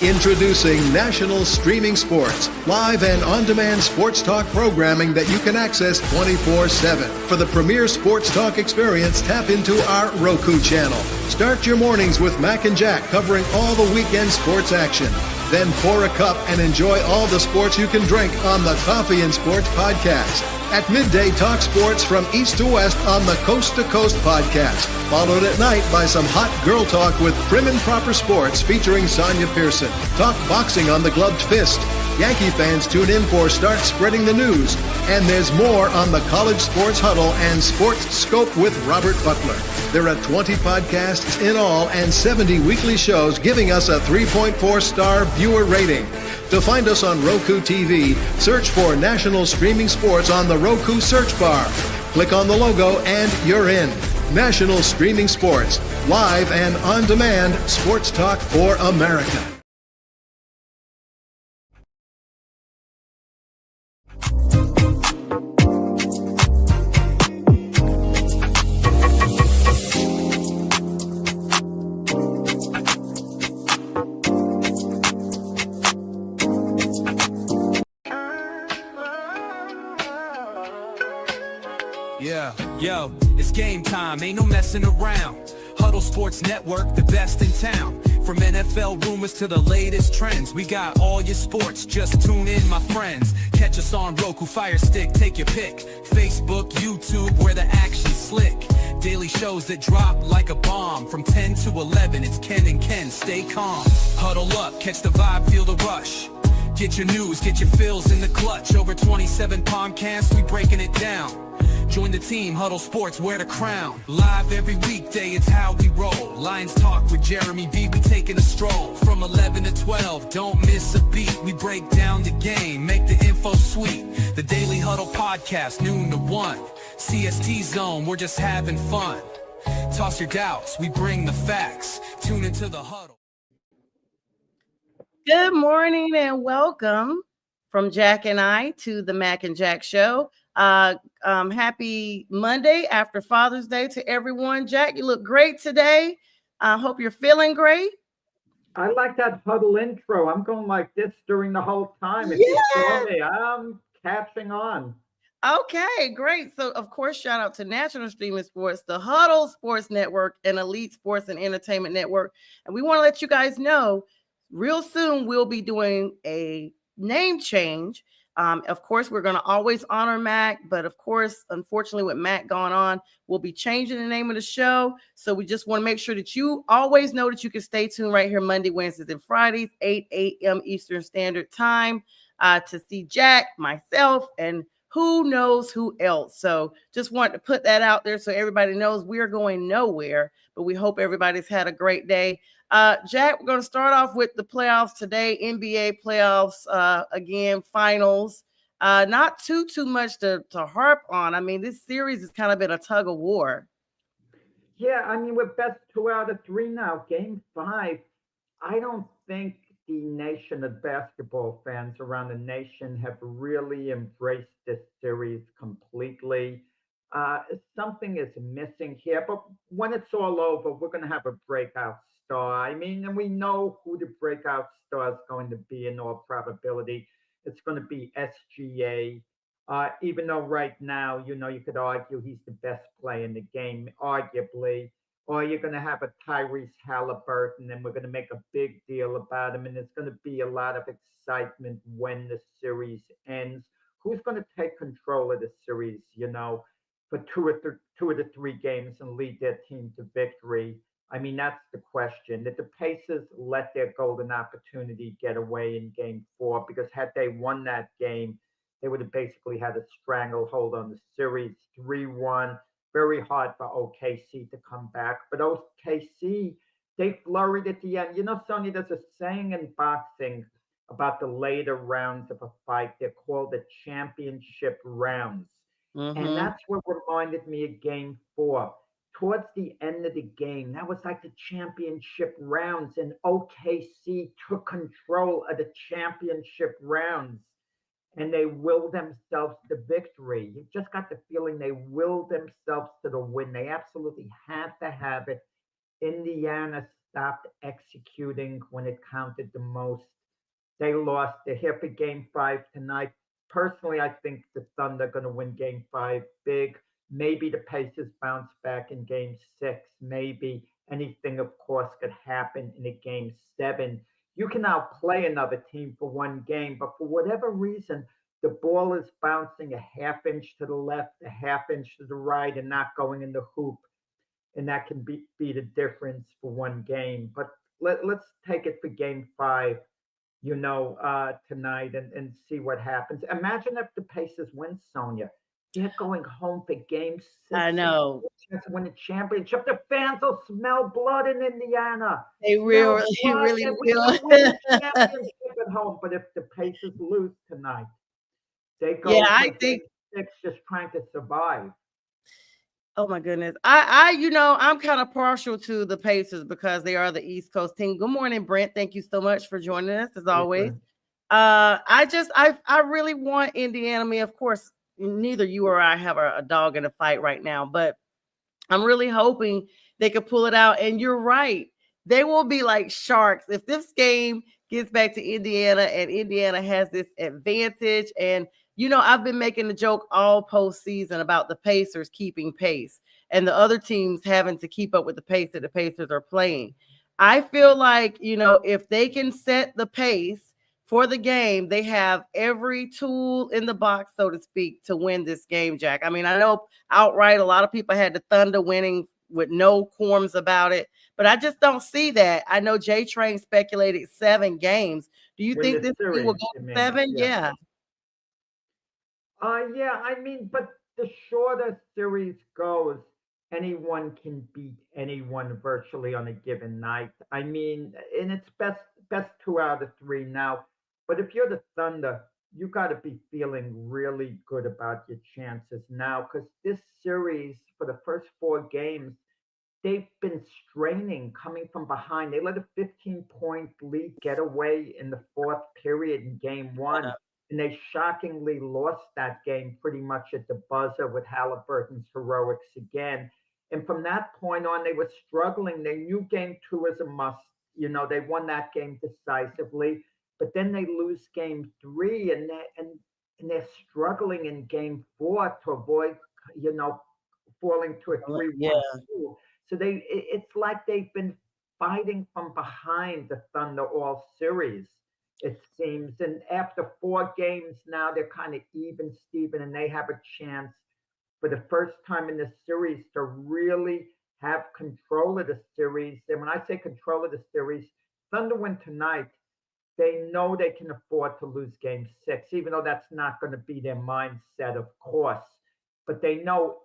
Introducing National Streaming Sports, live and on-demand sports talk programming that you can access 24/7. For the premier sports talk experience, tap into our Roku channel. Start your mornings with Mac and Jack covering all the weekend sports action. Then pour a cup and enjoy all the sports you can drink on the Coffee and Sports podcast. At midday, talk sports from east to west on the Coast to Coast podcast. Followed at night by some hot girl talk with Prim and Proper Sports featuring Sonia Pearson. Talk boxing on the Gloved Fist. Yankee fans tune in for Start Spreading the News. And there's more on the College Sports Huddle and Sports Scope with Robert Butler. There are 20 podcasts in all and 70 weekly shows giving us a 3.4-star viewer rating. To find us on Roku TV, search for National Streaming Sports on the Roku search bar. Click on the logo and you're in. National Streaming Sports, live and on-demand sports talk for America. Yeah, yo, it's game time, ain't no messing around. Huddle Sports Network, the best in town. From NFL rumors to the latest trends, we got all your sports, just tune in, my friends. Catch us on Roku, Fire Stick, take your pick. Facebook, YouTube, where the action's slick. Daily shows that drop like a bomb. From 10 to 11, it's Ken and Ken, stay calm. Huddle up, catch the vibe, feel the rush. Get your news, get your fills in the clutch. Over 27 podcasts, we breaking it down. Join the team, Huddle Sports, wear the crown. Live every weekday, it's how we roll. Lions Talk with Jeremy B, we taking a stroll. From 11 to 12, don't miss a beat. We break down the game, make the info sweet. The Daily Huddle Podcast, noon to 1. CST Zone, we're just having fun. Toss your doubts, we bring the facts. Tune into the Huddle. Good morning and welcome from Jack and I to the Mac and Jack Show. Happy Monday after Father's Day to everyone. Jack, you look great today. I hope you're feeling great. I like that huddle intro. I'm going like this during the whole time. If you saw me, I'm catching on. Okay, great. So, of course, shout out to National Streaming Sports, the Huddle Sports Network, and Elite Sports and Entertainment Network. And we want to let you guys know real soon we'll be doing a name change. Of course, we're going to always honor Mac, but of course, unfortunately, with Mac going on, we'll be changing the name of the show. So we just want to make sure that you always know that you can stay tuned right here Monday, Wednesdays, and Fridays, 8 a.m. Eastern Standard Time, to see Jack, myself, and who knows who else. So just want to put that out there so everybody knows we're going nowhere, but we hope everybody's had a great day. Jack, we're going to start off with the playoffs today, NBA playoffs, again, finals. Not too much to harp on. I mean, this series has kind of been a tug of war. Yeah, I mean, we're best 2 out of 3 now. Game 5, I don't think the nation of basketball fans around the nation have really embraced this series completely. Something is missing here, but when it's all over, we're going to have a breakout star. I mean, and we know who the breakout star is going to be in all probability. It's going to be SGA. Even though right now, you could argue he's the best player in the game, arguably. Or you're going to have a Tyrese Halliburton, and we're going to make a big deal about him, and there's going to be a lot of excitement when the series ends. Who's going to take control of the series, for two of the 3 games and lead their team to victory? I mean, that's the question. Did the Pacers let their golden opportunity get away in game 4? Because had they won that game, they would have basically had a stranglehold on the series, 3-1. Very hard for OKC to come back. But OKC, they flurried at the end. Sonny, there's a saying in boxing about the later rounds of a fight. They're called the championship rounds. Mm-hmm. And that's what reminded me of game 4. Towards the end of the game, that was like the championship rounds, and OKC took control of the championship rounds, and they willed themselves to victory. You just got the feeling they willed themselves to the win. They absolutely had to have it. Indiana stopped executing when it counted the most. They lost. They're here for game five tonight. Personally, I think the Thunder are going to win game five big. Maybe the Pacers bounce back in game six. Maybe anything, of course, could happen in a game seven. You can outplay another team for one game, but for whatever reason, the ball is bouncing a half inch to the left, a half inch to the right, and not going in the hoop. And that can be the difference for one game. But let's take it for game five, tonight and see what happens. Imagine if the Pacers win, Sonia. They're going home for game I six and know. chance to win a championship. The fans will smell blood in Indiana. They Smell really, blood, really and we will. can win a championship at home. But if the Pacers lose tonight, they Yeah, go I for game think. six just trying to survive. Oh my goodness. I'm kind of partial to the Pacers because they are the East Coast team. Good morning, Brent. Thank you so much for joining us as always. I really want Indiana. I mean, of course, neither you or I have a dog in a fight right now, but I'm really hoping they could pull it out. And you're right. They will be like sharks if this game gets back to Indiana and Indiana has this advantage. And, I've been making the joke all postseason about the Pacers keeping pace and the other teams having to keep up with the pace that the Pacers are playing. I feel like, if they can set the pace for the game, they have every tool in the box, so to speak, to win this game, Jack. I mean, I know outright a lot of people had the Thunder winning with no qualms about it, but I just don't see that. I know J Train speculated 7 games. Do you Win think the this team will series, go you mean? 7? Yeah. Yeah. Yeah, I mean, but the shorter series goes, anyone can beat anyone virtually on a given night. I mean, and it's best 2 out of 3 now. But if you're the Thunder, you got to be feeling really good about your chances now because this series for the first 4 games, they've been straining coming from behind. They let a 15-point lead get away in the fourth period in game one, and they shockingly lost that game pretty much at the buzzer with Halliburton's heroics again. And from that point on, they were struggling. They knew game two was a must. They won that game decisively, but then they lose game three, and they're struggling in game four to avoid, falling to a 3-1 Yeah. school. So it's like they've been fighting from behind the Thunder all series, it seems. And after 4 games now, they're kind of even, Steven, and they have a chance for the first time in the series to really have control of the series. And when I say control of the series, Thunder win tonight. They know they can afford to lose game six, even though that's not going to be their mindset, of course. But they know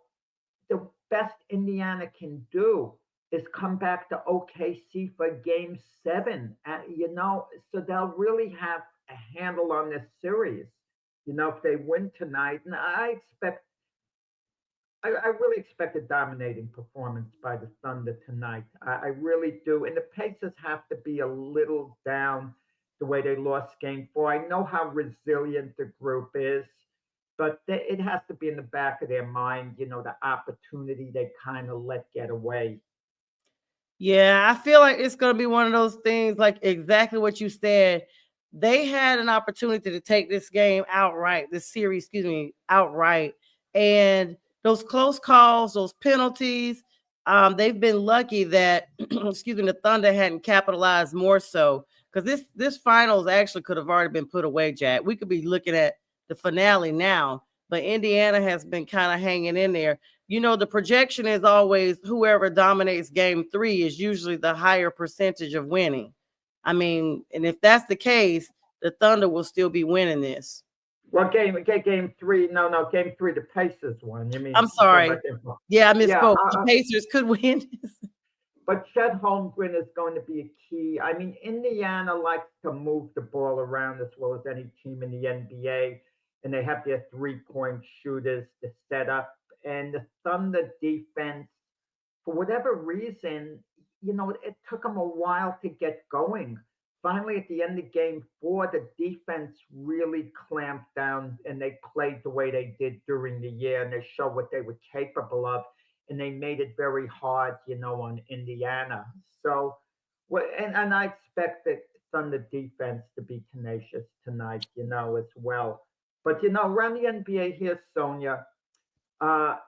the best Indiana can do is come back to OKC for game seven. So they'll really have a handle on this series, if they win tonight. And I really expect a dominating performance by the Thunder tonight. I really do. And the Pacers have to be a little down the way they lost game four. I know how resilient the group is, but it has to be in the back of their mind, the opportunity they kind of let get away. Yeah, I feel like it's going to be one of those things like exactly what you said. They had an opportunity to take this game outright, this series, excuse me, outright. And those close calls, those penalties, they've been lucky that, excuse me, the Thunder hadn't capitalized more so because this finals actually could have already been put away, Jack. We could be looking at the finale now, but Indiana has been kind of hanging in there. The projection is always whoever dominates game 3 is usually the higher percentage of winning. I mean, and if that's the case, the Thunder will still be winning this. Well, game three. No, game three, the Pacers won. You mean? I'm sorry. Yeah, I misspoke. The Pacers could win this. But Chet Holmgren is going to be a key. I mean, Indiana likes to move the ball around as well as any team in the NBA, and they have their 3-point shooters to set up. And the Thunder defense, for whatever reason, it took them a while to get going. Finally, at the end of game 4, the defense really clamped down and they played the way they did during the year, and they showed what they were capable of. And they made it very hard, on Indiana. So Well, and I expect the Thunder defense to be tenacious tonight, as well. But around the NBA here, Sonia,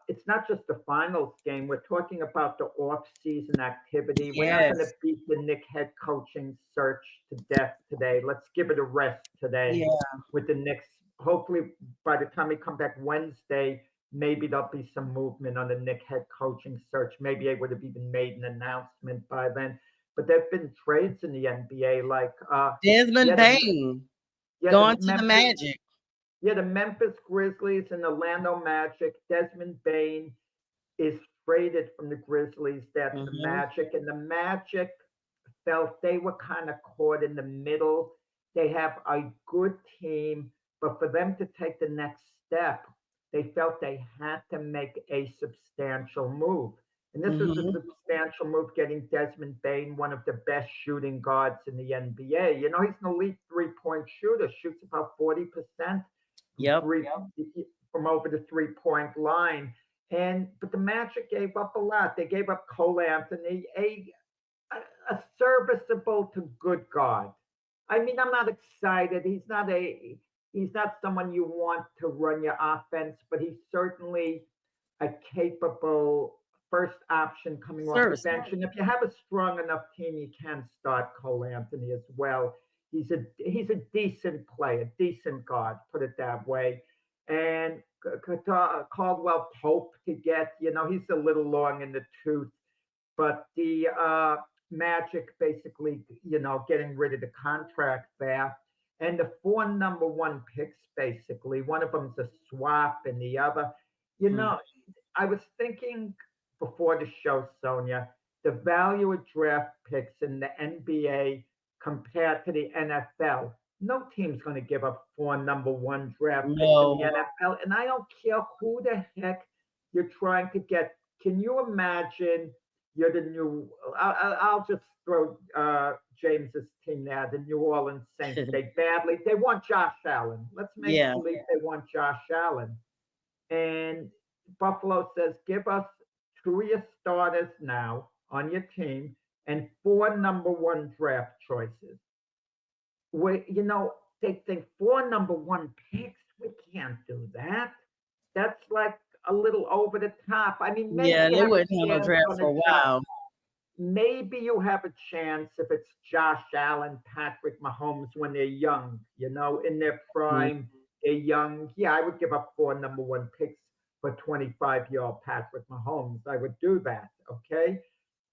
it's not just the finals game. We're talking about the off-season activity. We're not going to Yes. beat the Nick head coaching search to death today. Let's give it a rest today Yeah. with the Knicks. Hopefully, by the time we come back Wednesday, maybe there'll be some movement on the Nick head coaching search. Maybe they would have even made an announcement by then. But there've been trades in the NBA, like Desmond yeah, the Bain yeah the going to the Memphis Magic. yeah the Memphis Grizzlies and Orlando Magic. Desmond Bain is traded from the Grizzlies there to the Mhm. Magic, and the Magic felt they were kind of caught in the middle. They have a good team, but for them to take the next step, they felt they had to make a substantial move. And this is a Mhm. substantial move getting Desmond Bain, one of the best shooting guards in the NBA. He's an elite 3-point shooter, shoots about 40% from Yep. three from over the 3-point line. But the Magic gave up a lot. They gave up Cole Anthony, a serviceable to good guard. I mean, I'm not excited. He's not someone you want to run your offense, but he's certainly a capable first option coming off the Serviceable. bench. And if you have a strong enough team, you can start Cole Anthony as well. He's a decent player, decent guard, put it that way. And Caldwell Pope to get, he's a little long in the tooth, but the Magic basically, getting rid of the contract there. And the four number one picks, basically, one of them's a swap, and the other, you Mm. know, I was thinking before the show, Sonia, the value of draft picks in the NBA compared to the NFL. No team's going to give up four number one draft picks in the No. NFL. And I don't care who the heck you're trying to get. Can you imagine you're the new, I'll just throw James's team there, the New Orleans Saints. They want Josh Allen. Let's make Yeah. believe they want Josh Allen. And Buffalo says, give us two of your starters now on your team and four number one draft choices. They think four number one picks. We can't do that. That's like a little over the top. I mean, maybe Yeah, you they have a wouldn't have no chance draft on for a a while. maybe you have a chance if it's Josh Allen, Patrick Mahomes when they're young, in their Mm. prime, they're young. Yeah, I would give up four number one picks for 25-year-old Patrick Mahomes. I would do that, okay?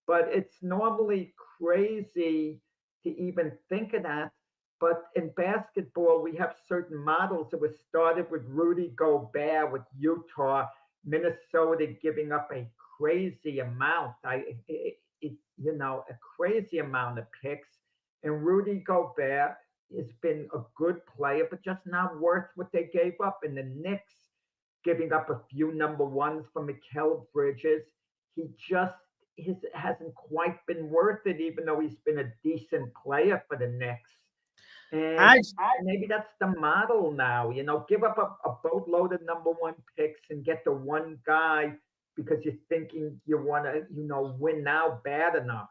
But it's normally crazy to even think of that. But in basketball, we have certain models. It was started with Rudy Gobert with Utah, Minnesota giving up a crazy amount. A crazy amount of picks. And Rudy Gobert has been a good player, but just not worth what they gave up. And the Knicks giving up a few number ones for Mikal Bridges. He just hasn't quite been worth it, even though he's been a decent player for the Knicks. And I maybe that's the model now, give up a boatload of number one picks and get the one guy because you're thinking you want to, win now bad enough.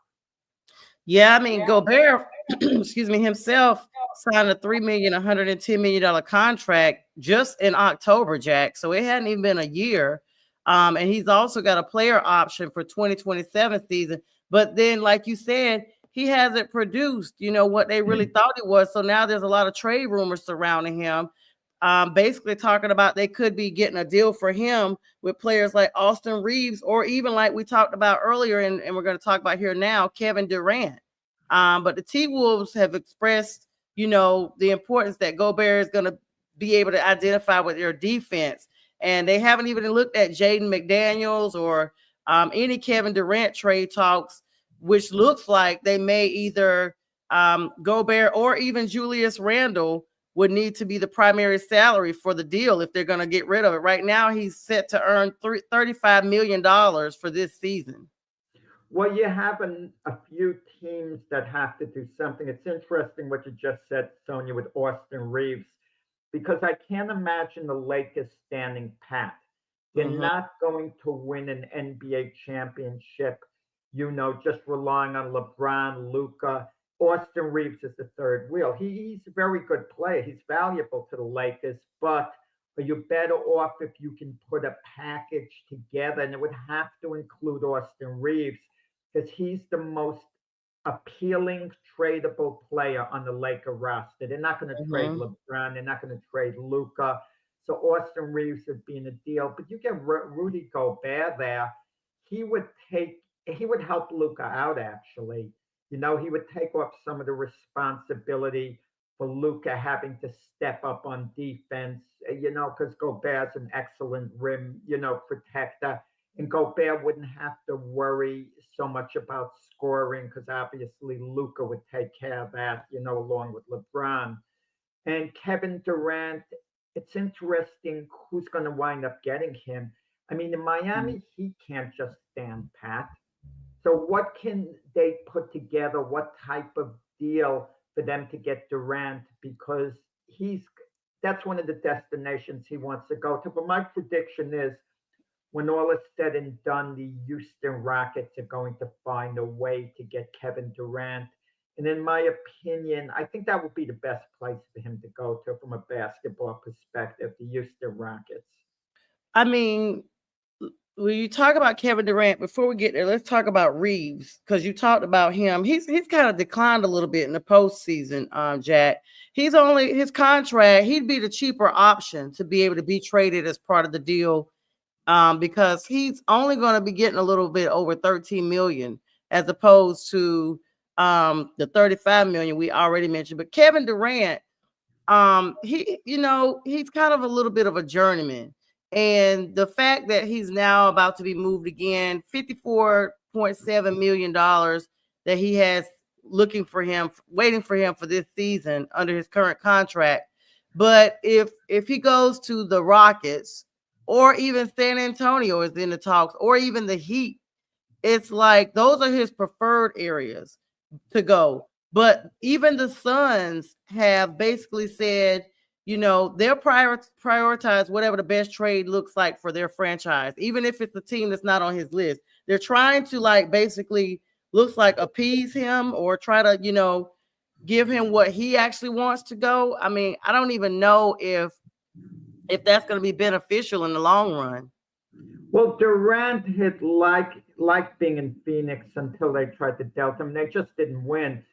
Yeah, I mean, Gobert, excuse me, himself signed a $110 million contract just in October, Jack. So it hadn't even been a year. And he's also got a player option for 2027 season. But then, like you said, he hasn't produced, what they really thought it was. So now there's a lot of trade rumors surrounding him. Basically talking about they could be getting a deal for him with players like Austin Reeves, or even like we talked about earlier, and we're going to talk about here now, Kevin Durant. But the T-Wolves have expressed, the importance that Gobert is going to be able to identify with their defense. And they haven't even looked at Jaden McDaniels or any Kevin Durant trade talks, which looks like they may either Gobert or even Julius Randle would need to be the primary salary for the deal if they're going to get rid of it. Right now, he's set to earn $35 million for this season. Well, you have a few teams that have to do something. It's interesting what you just said, Sonia, with Austin Reeves, because I can't imagine the Lakers standing pat. They're not going to win an NBA championship just relying on LeBron, Luca. Austin Reeves is the third wheel. He's a very good player. He's valuable to the Lakers, but are you better off if you can put a package together? And it would have to include Austin Reeves because he's the most appealing tradable player on the Laker roster. They're not going to trade Mhm. LeBron. They're not going to trade Luca. So Austin Reeves would be in a deal. But you get Rudy Gobert there. He would take. He would help Luca out actually. He would take off some of the responsibility for Luca having to step up on defense. Because Gobert's an excellent rim, protector and Gobert wouldn't have to worry so much about scoring because obviously Luca would take care of that, along with LeBron. And Kevin Durant, it's interesting who's going to wind up getting him. I mean, in Miami, he can't just stand pat. So, what can they put together? What type of deal for them to get Durant? Because that's one of the destinations he wants to go to. But my prediction is when all is said and done, the Houston Rockets are going to find a way to get Kevin Durant. And in my opinion, I think that would be the best place for him to go to from a basketball perspective, the Houston Rockets. I mean, when you talk about Kevin Durant, before we get there, let's talk about Reeves because you talked about him. He's kind of declined a little bit in the postseason, Jack. He's only his contract. He'd be the cheaper option to be able to be traded as part of the deal, because he's only going to be getting a little bit over 13 million as opposed to the 35 million we already mentioned. But Kevin Durant, he's kind of a little bit of a journeyman. And the fact that he's now about to be moved again, $54.7 million that he has waiting for him for this season under his current contract. But if he goes to the Rockets or even San Antonio is in the talks or even the Heat, it's like those are his preferred areas to go. But even the Suns have basically said, they'll prioritize whatever the best trade looks like for their franchise, even if it's a team that's not on his list. They're trying to basically looks like appease him or try to, give him what he actually wants to go. I mean, I don't even know if that's going to be beneficial in the long run. Well, Durant had liked being in Phoenix until they tried to dealt him. They just didn't win.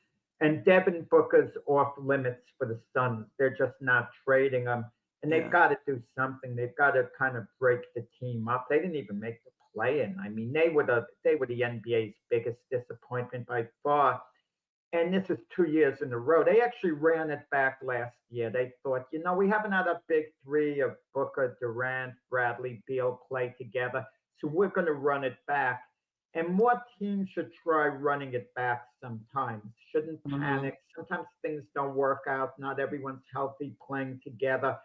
And Devin Booker's off limits for the Suns. They're just not trading him. And they've got to do something. They've got to kind of break the team up. They didn't even make the play-in. I mean, they were the NBA's biggest disappointment by far. And this is 2 years in a row. They actually ran it back last year. They thought, we haven't had a big three of Booker, Durant, Bradley, Beal play together. So we're going to run it back. And more teams should try running it back sometimes. Shouldn't panic. Sometimes things don't work out. Not everyone's healthy playing together.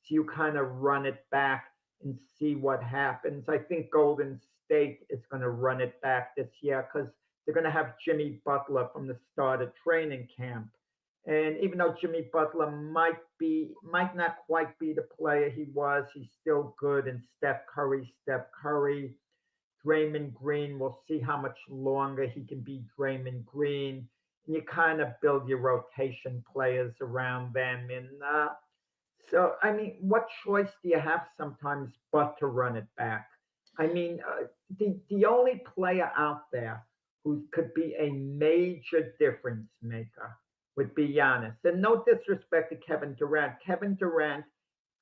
So you kind of run it back and see what happens. I think Golden State is going to run it back this year because they're going to have Jimmy Butler from the start of training camp. And even though Jimmy Butler might not quite be the player he was, he's still good. And Steph Curry, Draymond Green, we'll see how much longer he can be Draymond Green. And you kind of build your rotation players around them. And so, I mean, what choice do you have sometimes but to run it back? I mean, the only player out there who could be a major difference maker would be Giannis. And no disrespect to Kevin Durant. Kevin Durant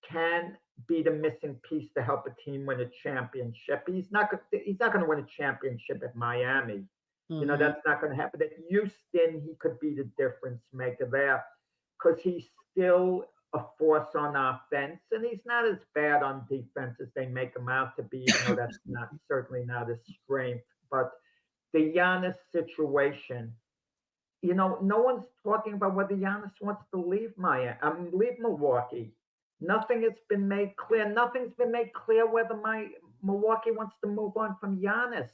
can be the missing piece to help a team win a championship. He's not going to win a championship at Miami. That's not going to happen. At Houston, he could be the difference maker there because he's still a force on offense, and he's not as bad on defense as they make him out to be, even though that's certainly not his strength. But the Giannis situation, no one's talking about whether Giannis wants to leave leave Milwaukee. Nothing has been made clear. Nothing's been made clear whether Milwaukee wants to move on from Giannis.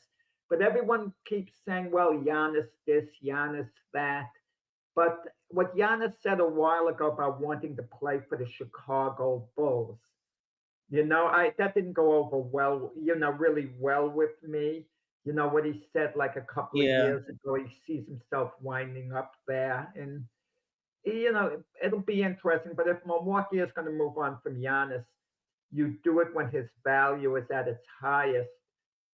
But everyone keeps saying, well, Giannis this, Giannis that. But what Giannis said a while ago about wanting to play for the Chicago Bulls, that didn't go over well, really well with me. You know what he said like a couple of Yeah. years ago. He sees himself winding up there, and you know it'll be interesting. But if Milwaukee is going to move on from Giannis, you do it when his value is at its highest,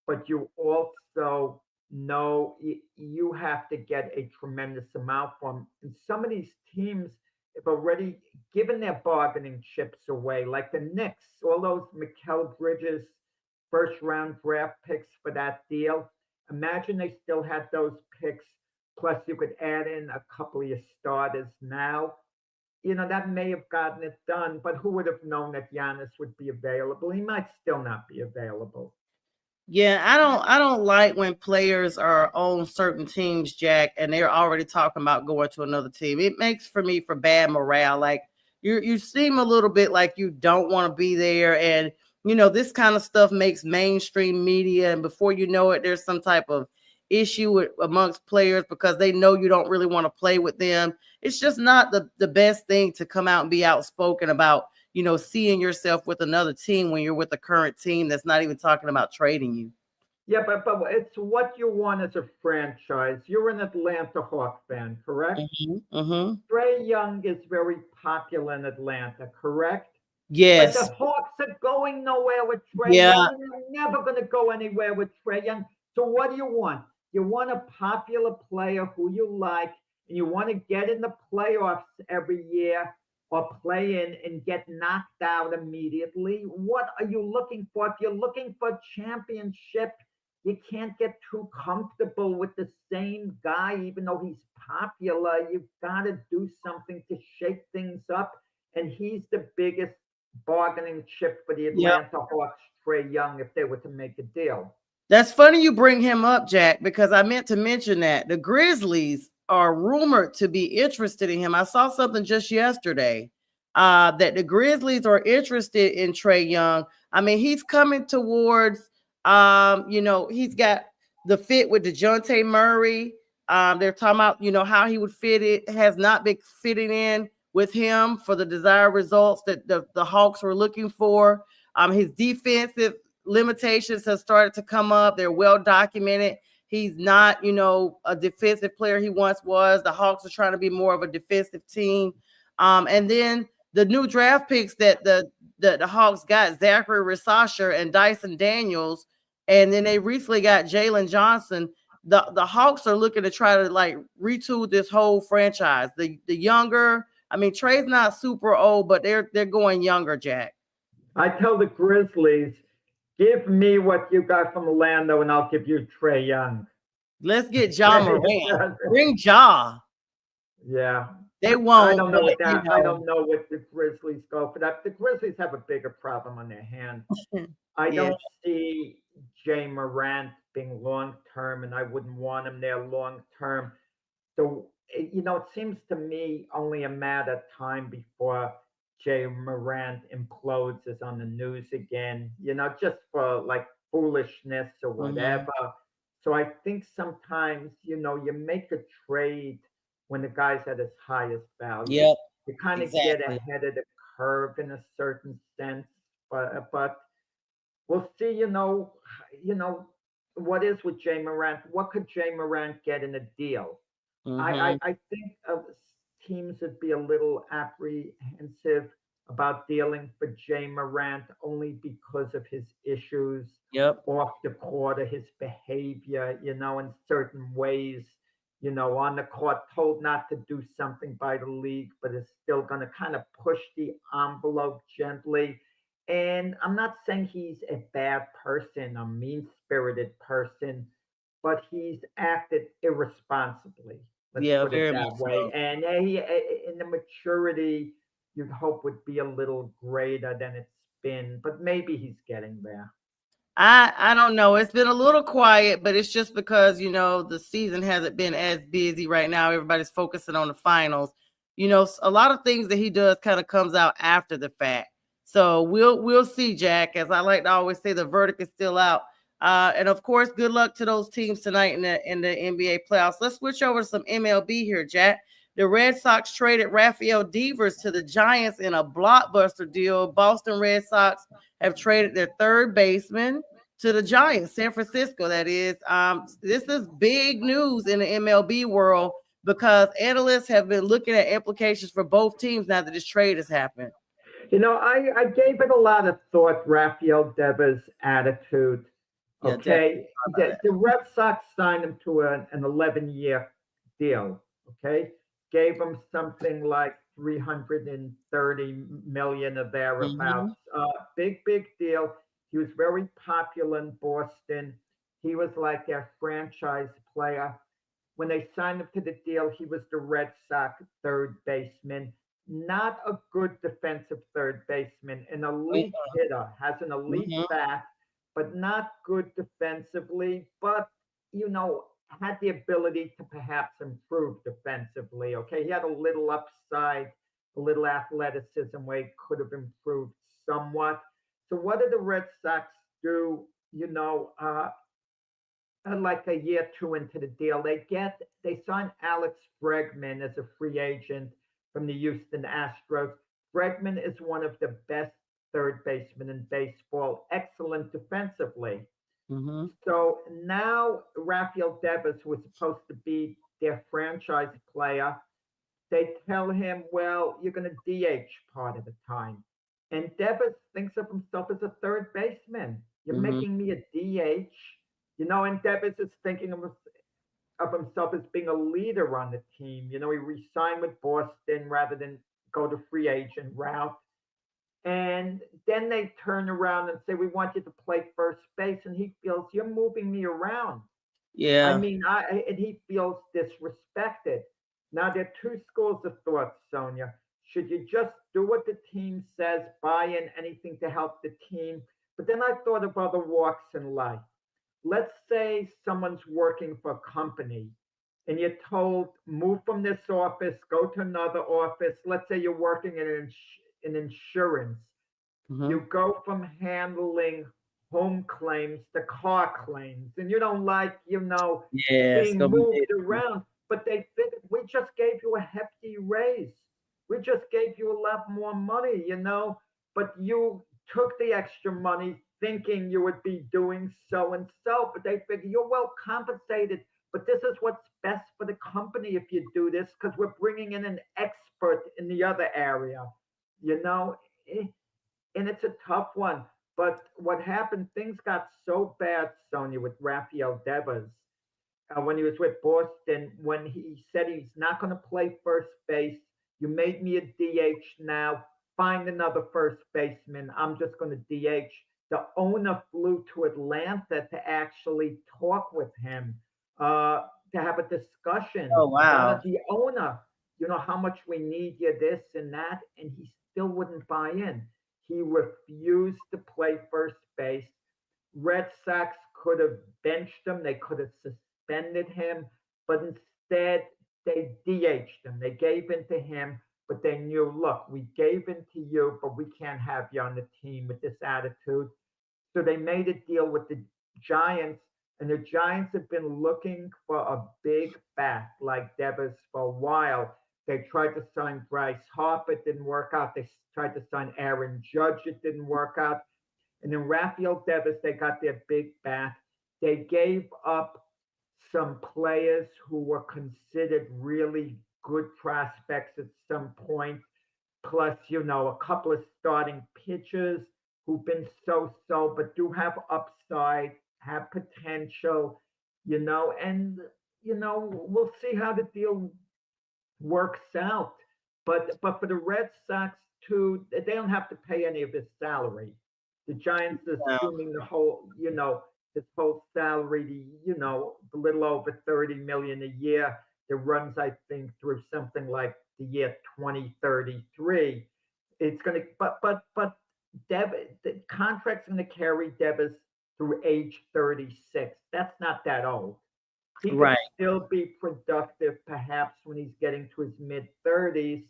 but you also know you have to get a tremendous amount from. And some of these teams have already given their bargaining chips away, like the Knicks, all those Mikal Bridges first round draft picks for that deal. Imagine they still had those picks, plus you could add in a couple of your starters now. You know, that may have gotten it done, but who would have known that Giannis would be available? He might still not be available. Yeah, I don't like when players are on certain teams, Jack, and they're already talking about going to another team. It makes for me for bad morale. Like you seem a little bit like you don't want to be there. And this kind of stuff makes mainstream media, and before you know it, there's some type of issue amongst players because they know you don't really want to play with them. It's just not the best thing to come out and be outspoken about, seeing yourself with another team when you're with the current team that's not even talking about trading you. Yeah, but it's what you want as a franchise. You're an Atlanta Hawk fan, correct? Mm-hmm. Trae Young is very popular in Atlanta, correct? But the Yes. Hawks are going nowhere with Trae Yeah. Young. They're never going to go anywhere with Trae Young. So what do you want? You want a popular player who you like, and you want to get in the playoffs every year or play in and get knocked out immediately. What are you looking for? If you're looking for a championship, you can't get too comfortable with the same guy, even though he's popular. You've got to do something to shake things up. And he's the biggest bargaining chip for the Yep. Atlanta Hawks, Trae Young, if they were to make a deal. That's funny you bring him up, Jack, because I meant to mention that the Grizzlies are rumored to be interested in him. I saw something just yesterday that the Grizzlies are interested in Trae Young. I mean, he's coming towards, he's got the fit with DeJounte Murray. They're talking about, how he would fit it, has not been fitting in with him for the desired results that the Hawks were looking for. His defensive limitations have started to come up. They're well documented. He's not, a defensive player he once was. The Hawks are trying to be more of a defensive team. And then the new draft picks that the Hawks got, Zachary Resasher and Dyson Daniels, and then they recently got Jalen Johnson. The Hawks are looking to try to like retool this whole franchise. The younger, I mean, Trae's not super old, but they're going younger, Jack. I tell the Grizzlies, give me what you got from Orlando, and I'll give you Trae Young. Let's get Ja Morant. Bring Ja. Yeah. They won't. I don't know what that. I don't know what the Grizzlies go for that. The Grizzlies have a bigger problem on their hands. I don't see Jay Morant being long term, and I wouldn't want him there long term. So it seems to me only a matter of time before Jay Morant implodes, is on the news again, just for like foolishness or whatever. So I think sometimes, you make a trade when the guy's at his highest value. Yep. You kind of get ahead of the curve in a certain sense, but we'll see, what is with Jay Morant? What could Jay Morant get in a deal? I think teams would be a little apprehensive about dealing for Jay Morant only because of his issues off the court, or his behavior, in certain ways, on the court, told not to do something by the league, but is still going to kind of push the envelope gently. And I'm not saying he's a bad person, a mean-spirited person, but he's acted irresponsibly. Let's put it that way. So. And in the maturity, you'd hope would be a little greater than it's been, but maybe he's getting there. I don't know. It's been a little quiet, but it's just because, the season hasn't been as busy right now. Everybody's focusing on the finals. A lot of things that he does kind of comes out after the fact. So we'll see, Jack. As I like to always say, the verdict is still out. And of course, good luck to those teams tonight in the NBA playoffs. Let's switch over to some MLB here, Jack. The Red Sox traded Rafael Devers to the Giants in a blockbuster deal. Boston Red Sox have traded their third baseman to the Giants, San Francisco. That is, this is big news in the MLB world because analysts have been looking at implications for both teams now that this trade has happened. I gave it a lot of thought, Rafael Devers' attitude. Yeah, Okay. The Red Sox signed him to an 11-year deal. Okay. Gave him something like 330 million or thereabouts. Big deal. He was very popular in Boston. He was like their franchise player. When they signed him to the deal, he was the Red Sox third baseman. Not a good defensive third baseman, an elite hitter, has an elite bat, but not good defensively, but, had the ability to perhaps improve defensively. Okay. He had a little upside, a little athleticism where he could have improved somewhat. So what did the Red Sox do? Like a year, two into the deal, they signed Alex Bregman as a free agent from the Houston Astros. Bregman is one of the best third basemen in baseball, excellent defensively. So now Rafael Devers, who was supposed to be their franchise player, they tell him, well, you're going to DH part of the time. And Devers thinks of himself as a third baseman. You're making me a DH, and Devers is thinking of himself as being a leader on the team. He re-signed with Boston rather than go the free agent route. And then they turn around and say, we want you to play first base. And he feels, you're moving me around. Yeah. I mean, and he feels disrespected. Now, there are two schools of thought, Sonia. Should you just do what the team says, buy in anything to help the team? But then I thought of other walks in life. Let's say someone's working for a company and you're told, move from this office, go to another office. Let's say you're working in insurance. You go from handling home claims to car claims, and you don't like, being moved around. But they figured, we just gave you a hefty raise. We just gave you a lot more money, but you took the extra money thinking you would be doing so and so, but they figure you're well compensated, but this is what's best for the company if you do this, because we're bringing in an expert in the other area, and it's a tough one. But what happened, things got so bad, Sonia, with Rafael Devers, when he was with Boston, when he said he's not going to play first base. You made me a DH now. Find another first baseman. I'm just going to DH. The owner flew to Atlanta to actually talk with him, to have a discussion. Oh, wow. The owner, how much we need you, this and that. And he still wouldn't buy in. He refused to play first base. Red Sox could have benched him. They could have suspended him. But instead, they DH'd him. They gave in to him. But they knew, look, we gave in to you, but we can't have you on the team with this attitude. So they made a deal with the Giants, and the Giants have been looking for a big bat like Devers for a while. They tried to sign Bryce Harper, it didn't work out. They tried to sign Aaron Judge, it didn't work out. And then Rafael Devers, they got their big bat. They gave up some players who were considered really good prospects at some point, plus, a couple of starting pitchers who've been so-so, but do have upside, have potential, and, we'll see how the deal works out. But for the Red Sox, too, they don't have to pay any of his salary. The Giants are assuming the whole, his whole salary, the little over 30 million a year. It runs, I think, through something like the year 2033. It's going to, but the contract's going to carry Devers through age 36. That's not that old. He can still be productive, perhaps, when he's getting to his mid-30s.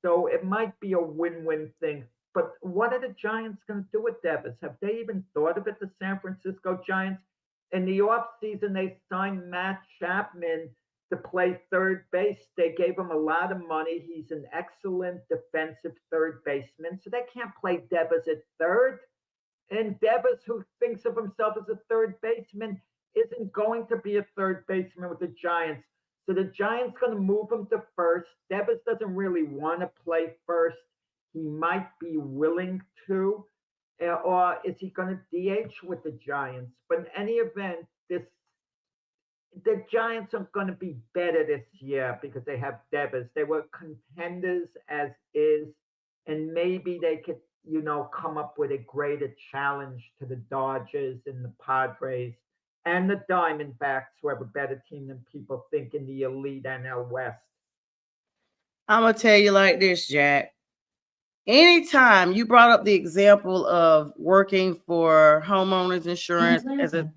So it might be a win-win thing. But what are the Giants going to do with Devers? Have they even thought of it, the San Francisco Giants? In the offseason, they signed Matt Chapman to play third base. They gave him a lot of money. He's an excellent defensive third baseman. So they can't play Devers at third. And Devers, who thinks of himself as a third baseman, isn't going to be a third baseman with the Giants. So the Giants going to move him to first. Devers doesn't really want to play first. He might be willing to, or is he going to DH with the Giants? But in any event, the Giants are going to be better this year because they have Devers. They were contenders as is, and maybe they could, come up with a greater challenge to the Dodgers and the Padres and the Diamondbacks, who have a better team than people think in the elite NL West. I'm going to tell you like this, Jack. Anytime you brought up the example of working for homeowners insurance as a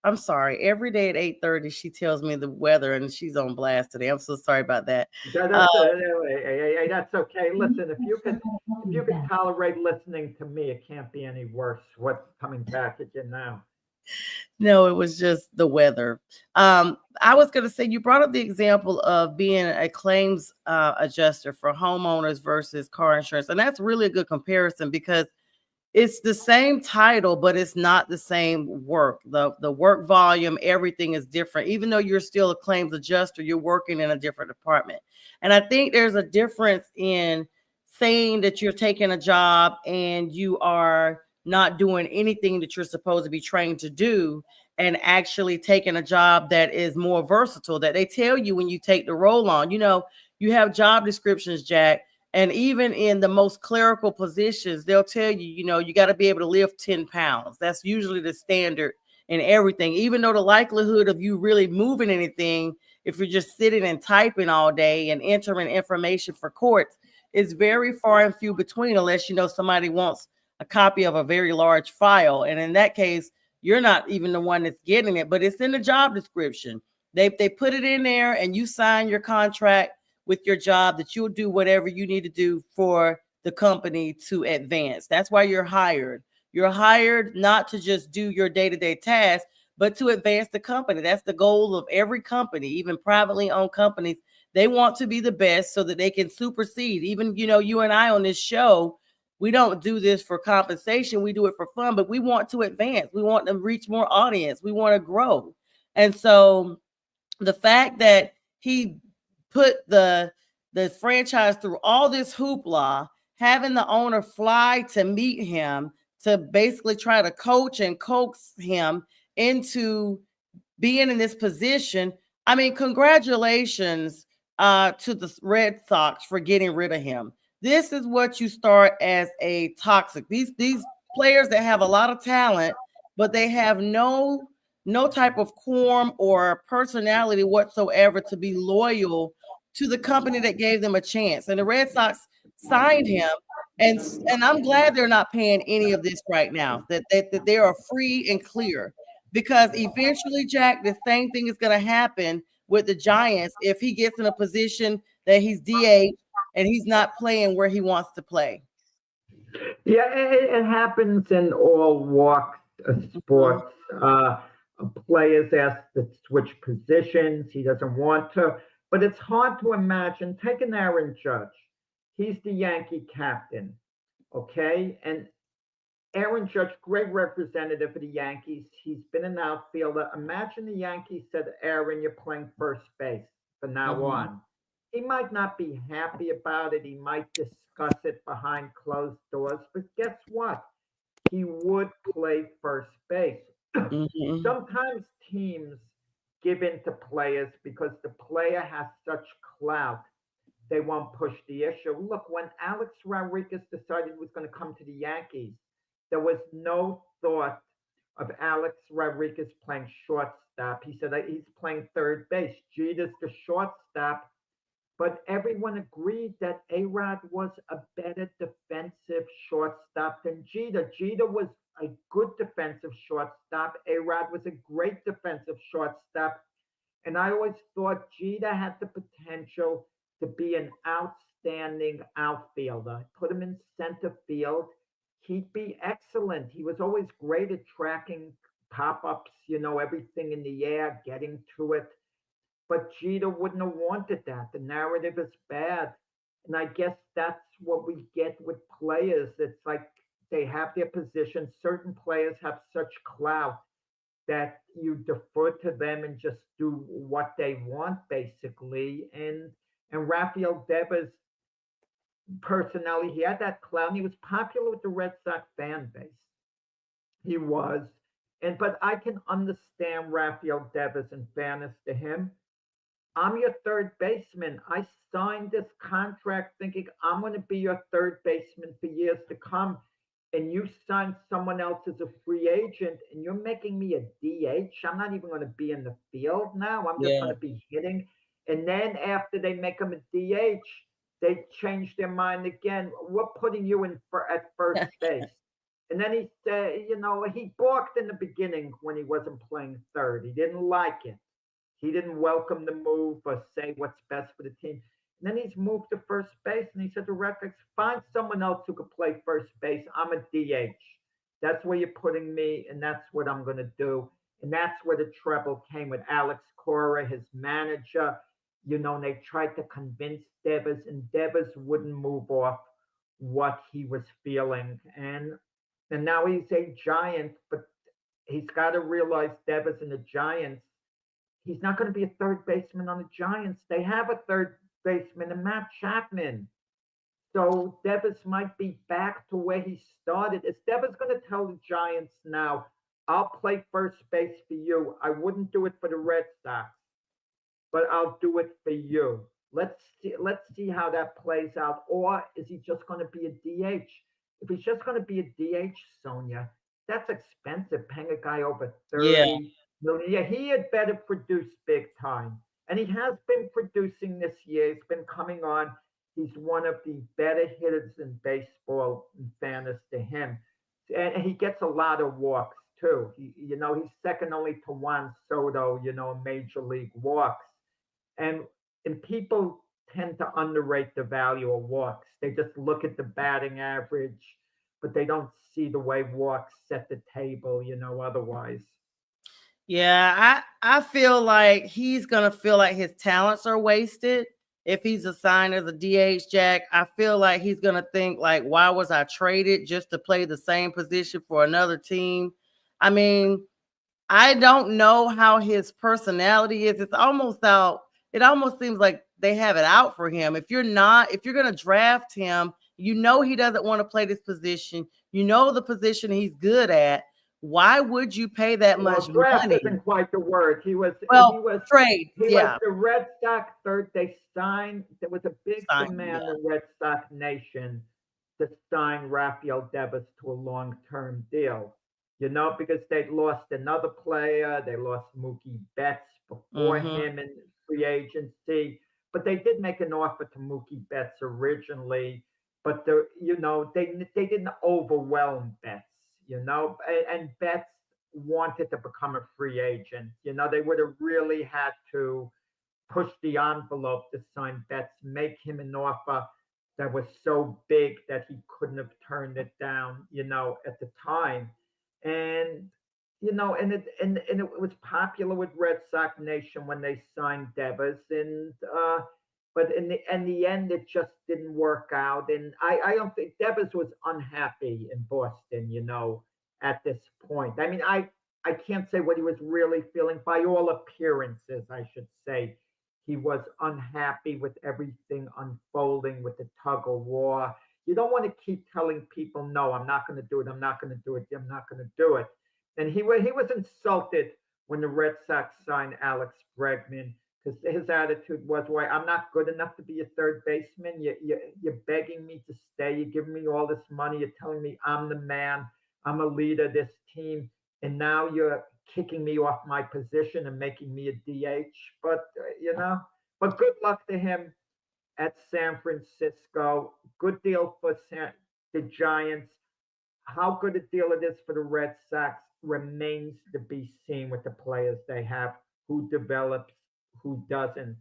I'm sorry. Every day at 8:30, she tells me the weather, and she's on blast today. I'm so sorry about that. That's okay. Listen, if you can tolerate listening to me, it can't be any worse. What's coming back at you now? No, it was just the weather. I was going to say, you brought up the example of being a claims adjuster for homeowners versus car insurance. And that's really a good comparison because it's the same title, but it's not the same work. The work volume, everything is different. Even though you're still a claims adjuster, you're working in a different department. And I think there's a difference in saying that you're taking a job and you are not doing anything that you're supposed to be trained to do, and actually taking a job that is more versatile, that they tell you when you take the role on. You have job descriptions, Jack, and even in the most clerical positions, they'll tell you, you got to be able to lift 10 pounds. That's usually the standard in everything, even though the likelihood of you really moving anything, if you're just sitting and typing all day and entering information for courts, is very far and few between, unless somebody wants a copy of a very large file. And in that case, you're not even the one that's getting it, but it's in the job description. They put it in there, and you sign your contract with your job that you'll do whatever you need to do for the company to advance. That's why you're hired. You're hired not to just do your day-to-day tasks, but to advance the company. That's the goal of every company, even privately owned companies. They want to be the best so that they can supersede. Even, you and I on this show, we don't do this for compensation. We do it for fun, but we want to advance. We want to reach more audience. We want to grow. And so the fact that he put the franchise through all this hoopla, having the owner fly to meet him, to basically try to coach and coax him into being in this position. I mean, congratulations to the Red Sox for getting rid of him. This is what you start as a toxic. These players that have a lot of talent, but they have no type of quorum or personality whatsoever to be loyal to the company that gave them a chance. And the Red Sox signed him, and I'm glad they're not paying any of this right now, that they are free and clear, because eventually, Jack, the same thing is going to happen with the Giants if he gets in a position that he's DH and he's not playing where he wants to play. Yeah, it happens in all walks of sports. Players ask to switch positions. He doesn't want to. But it's hard to imagine. Take an Aaron Judge. He's the Yankee captain, okay? And Aaron Judge, great representative for the Yankees. He's been an outfielder. Imagine the Yankees said, Aaron, you're playing first base from now on. He might not be happy about it. He might discuss it behind closed doors. But guess what? He would play first base. Sometimes teams give in to players because the player has such clout. They won't push the issue. Look, when Alex Rodriguez decided he was going to come to the Yankees, there was no thought of Alex Rodriguez playing shortstop. He said that he's playing third base. Jeter's the shortstop. But everyone agreed that A-Rod was a better defensive shortstop than Jeter. Jeter was a good defensive shortstop. A-Rod was a great defensive shortstop. And I always thought Jeter had the potential to be an outstanding outfielder. Put him in center field, he'd be excellent. He was always great at tracking pop-ups, everything in the air, getting to it. but Jeter wouldn't have wanted that. The narrative is bad. And I guess that's what we get with players. It's like they have their position. Certain players have such clout that you defer to them and just do what they want, basically. And Rafael Devers personality, he had that clout. He was popular with the Red Sox fan base. He was. And but I can understand Rafael Devers in fairness to him. I'm your third baseman. I signed this contract thinking I'm going to be your third baseman for years to come. And you signed someone else as a free agent, and you're making me a DH. I'm not even going to be in the field now. I'm just Yeah. going to be hitting. And then after they make him a DH, they change their mind again. We're putting you in for at first base. And then he said, he balked in the beginning when he wasn't playing third. He didn't like it. He didn't welcome the move or say what's best for the team. And then he's moved to first base, and he said to Red Sox, find someone else who could play first base. I'm a DH. That's where you're putting me, and that's what I'm going to do. And that's where the trouble came with Alex Cora, his manager. They tried to convince Devers, and Devers wouldn't move off what he was feeling. And now he's a Giant, but he's got to realize Devers and the Giants, he's not going to be a third baseman on the Giants. They have a third baseman, and Matt Chapman. So Devers might be back to where he started. Is Devers going to tell the Giants now, I'll play first base for you. I wouldn't do it for the Red Sox, but I'll do it for you. Let's see how that plays out. Or is he just going to be a DH? If he's just going to be a DH, Sonia, that's expensive, paying a guy over 30 million. Yeah, he had better produce big time. And he has been producing this year. He's been coming on. He's one of the better hitters in baseball, in fairness to him. And he gets a lot of walks, too. He's second only to Juan Soto, major league walks. And people tend to underrate the value of walks. They just look at the batting average, but they don't see the way walks set the table, otherwise. Yeah, I feel like he's gonna feel like his talents are wasted if he's assigned as a DH, Jack. I feel like he's gonna think like, why was I traded just to play the same position for another team? I mean, I don't know how his personality is. It almost seems like they have it out for him. If you're gonna draft him, he doesn't want to play this position. The position he's good at. Why would you pay that much draft money? Isn't quite the word. He was trade. He was the Red Sox third. They signed. There was a big demand in Red Sox Nation to sign Rafael Devers to a long-term deal. Because they'd lost another player. They lost Mookie Betts before him in free agency, but they did make an offer to Mookie Betts originally. But they didn't overwhelm Betts. And Betts wanted to become a free agent. They would have really had to push the envelope to sign Betts, make him an offer that was so big that he couldn't have turned it down, at the time. And it was popular with Red Sox Nation when they signed Devers, but in the end, it just didn't work out. And I don't think Devers was unhappy in Boston, at this point. I mean, I can't say what he was really feeling. By all appearances, I should say, he was unhappy with everything unfolding with the tug of war. You don't want to keep telling people, no, I'm not going to do it. I'm not going to do it. I'm not going to do it. And he was insulted when the Red Sox signed Alex Bregman, because his attitude was, "Why, I'm not good enough to be a third baseman. You're begging me to stay. You're giving me all this money. You're telling me I'm the man. I'm a leader of this team. And now you're kicking me off my position and making me a DH." But, but good luck to him at San Francisco. Good deal for the Giants. How good a deal it is for the Red Sox remains to be seen with the players they have, who develops, who doesn't.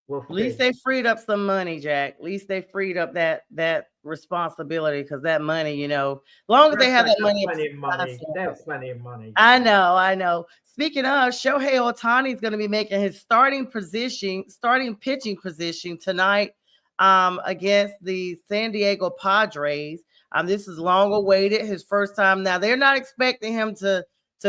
We'll At least see. they freed up some money, Jack. At least they freed up that responsibility because that money, long as they have that They have money, plenty of money. They have plenty of money. I know. Speaking of, Shohei Ohtani is going to be making his starting pitching position tonight against the San Diego Padres. This is long awaited, his first time. Now they're not expecting him to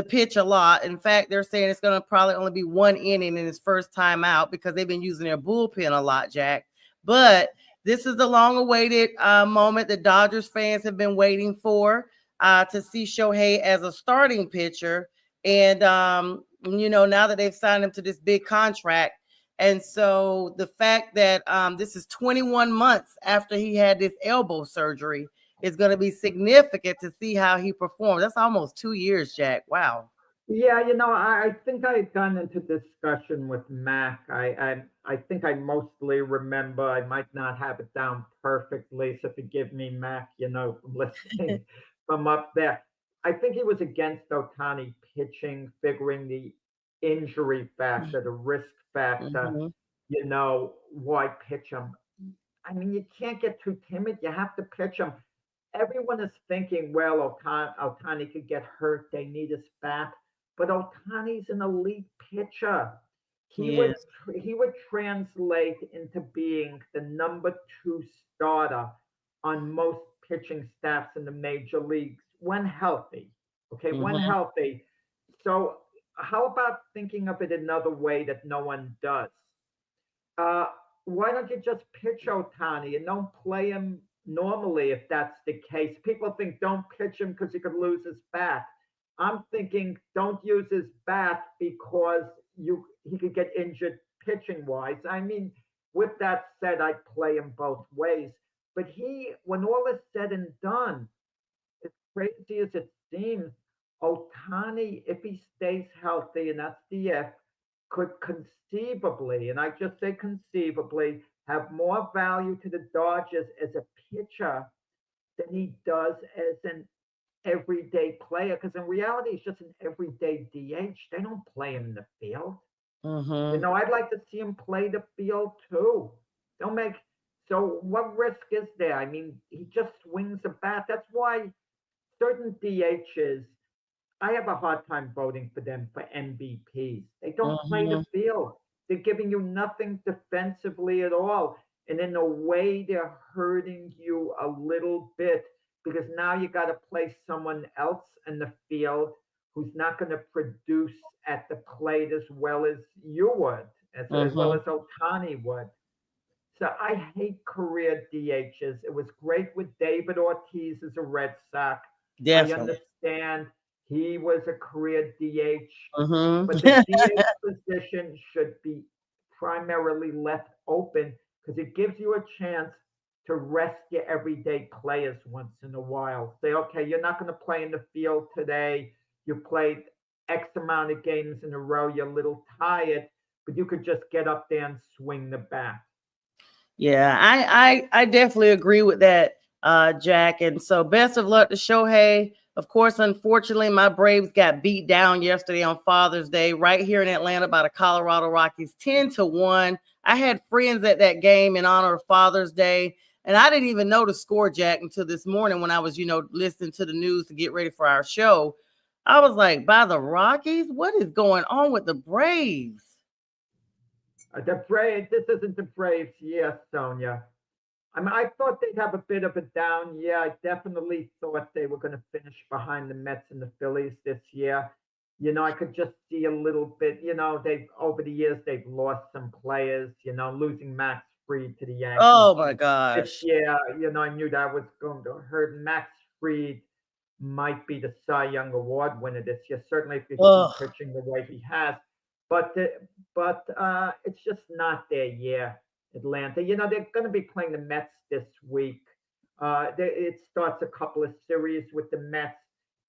pitch a lot. In fact, they're saying it's going to probably only be one inning in his first time out because they've been using their bullpen a lot, Jack. But this is the long awaited moment that Dodgers fans have been waiting for. To see Shohei as a starting pitcher. And, now that they've signed him to this big contract. And so the fact that this is 21 months after he had this elbow surgery is going to be significant to see how he performs. That's almost 2 years, Jack. Wow. Yeah, I think I've gone into discussion with Mac. I think I mostly remember. I might not have it down perfectly, so forgive me, Mac. From listening from up there. I think he was against Ohtani pitching, figuring the injury factor, the risk factor. Why pitch him? I mean, you can't get too timid. You have to pitch him. Everyone is thinking, well, Ohtani could get hurt. They need his bat. But Ohtani's an elite pitcher. He would translate into being the number 2 starter on most pitching staffs in the major leagues when healthy. Okay, when healthy. So how about thinking of it another way that no one does? Why don't you just pitch Ohtani and don't play him normally if that's the case? People think don't pitch him because he could lose his bat. I'm thinking don't use his bat because he could get injured pitching wise. I mean, with that said, I'd play him both ways. But when all is said and done, as crazy as it seems, Ohtani, if he stays healthy, and that's the if, could conceivably, and I just say conceivably, have more value to the Dodgers as a pitcher than he does as an everyday player. Because in reality, he's just an everyday DH. They don't play him in the field. I'd like to see him play the field too. So what risk is there? I mean, he just swings a bat. That's why certain DHs, I have a hard time voting for them for MVPs. They don't play the field. They're giving you nothing defensively at all. And in a way, they're hurting you a little bit because now you got to play someone else in the field who's not going to produce at the plate as well as you would, as well as Ohtani would. So I hate career DHs. It was great with David Ortiz as a Red Sox. Definitely. I understand he was a career DH, but the DH position should be primarily left open because it gives you a chance to rest your everyday players once in a while. Say, okay, you're not going to play in the field today. You played X amount of games in a row. You're a little tired, but you could just get up there and swing the bat. Yeah, I definitely agree with that, Jack. And so best of luck to Shohei. Of course, unfortunately, my Braves got beat down yesterday on Father's Day right here in Atlanta by the Colorado Rockies, 10-1. I had friends at that game in honor of Father's Day, and I didn't even know the score, Jack, until this morning when I was, listening to the news to get ready for our show. I was like, by the Rockies? What is going on with the Braves? The Braves, this isn't the Braves, yes, Sonia. I mean, I thought they'd have a bit of a down year. I definitely thought they were going to finish behind the Mets and the Phillies this year. I could just see a little bit, over the years, they've lost some players, losing Max Fried to the Yankees. Oh, my gosh. This year, I knew that was going to hurt. Max Fried might be the Cy Young Award winner this year, certainly if he's pitching the way he has. But it's just not their year, Atlanta. They're going to be playing the Mets this week. It starts a couple of series with the Mets.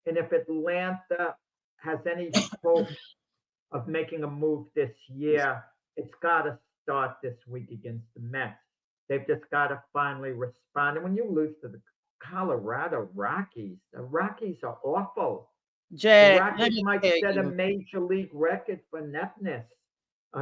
And if Atlanta has any hope of making a move this year, it's got to start this week against the Mets. They've just got to finally respond. And when you lose to the Colorado Rockies, the Rockies are awful. Jack, the Rockies might set a major league record for ineptness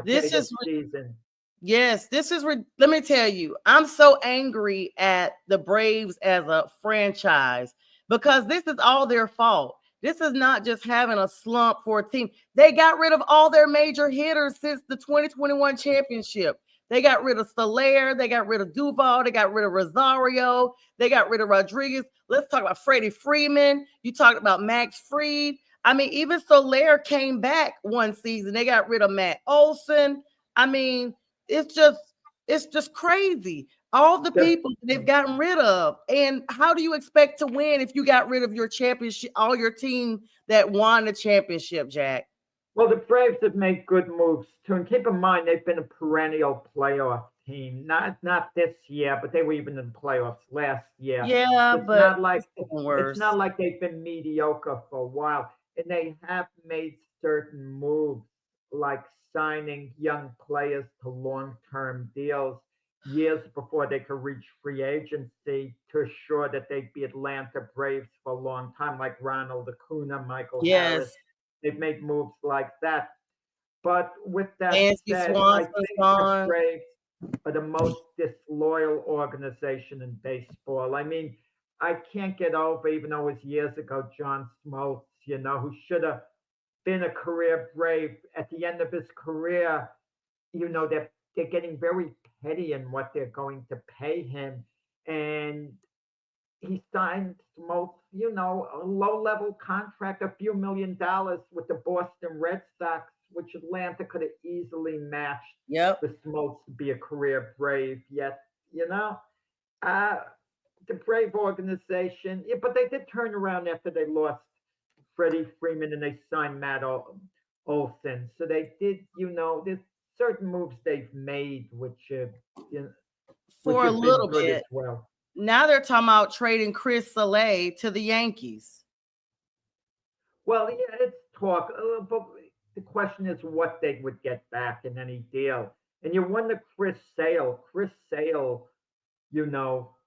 this season. Yes, this is, let me tell you, I'm so angry at the Braves as a franchise because this is all their fault. This is not just having a slump for a team. They got rid of all their major hitters since the 2021 championship. They got rid of Soler, they got rid of Duval, they got rid of Rosario, they got rid of Rodriguez. Let's talk about Freddie Freeman. You talked about Max Fried. I mean, even Soler came back one season. They got rid of Matt Olson. I mean, it's just crazy. All the people they've gotten rid of. And how do you expect to win if you got rid of your championship, all your team that won the championship, Jack? Well, the Braves have made good moves too. And keep in mind, they've been a perennial playoff team. Not this year, but they were even in the playoffs last year. Yeah, it's but not like worse. It's not like they've been mediocre for a while. And they have made certain moves like signing young players to long-term deals years before they could reach free agency to assure that they'd be Atlanta Braves for a long time, like Ronald Acuna, Michael Harris. They've made moves like that. But with that said, I think the Braves are the most disloyal organization in baseball. I mean, I can't get over, even though it was years ago, John Smoltz, who should have been a career Brave. At the end of his career, they're getting very petty in what they're going to pay him. And he signed Smoltz, a low-level contract, a few $1 million with the Boston Red Sox, which Atlanta could have easily matched for Smoltz to be a career Brave. Yet, the Brave organization, but they did turn around after they lost Freddie Freeman and they signed Matt Olson. So they did, there's certain moves they've made, which for a little bit as well. Now they're talking about trading Chris Soler to the Yankees. Well, yeah, it's talk, but the question is what they would get back in any deal. And you wonder Chris Sale,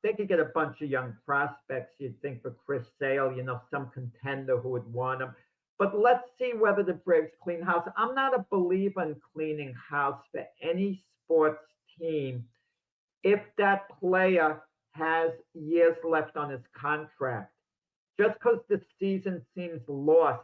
they could get a bunch of young prospects, you'd think, for Chris Sale, some contender who would want him. But let's see whether the Braves clean house. I'm not a believer in cleaning house for any sports team if that player has years left on his contract. Just because the season seems lost,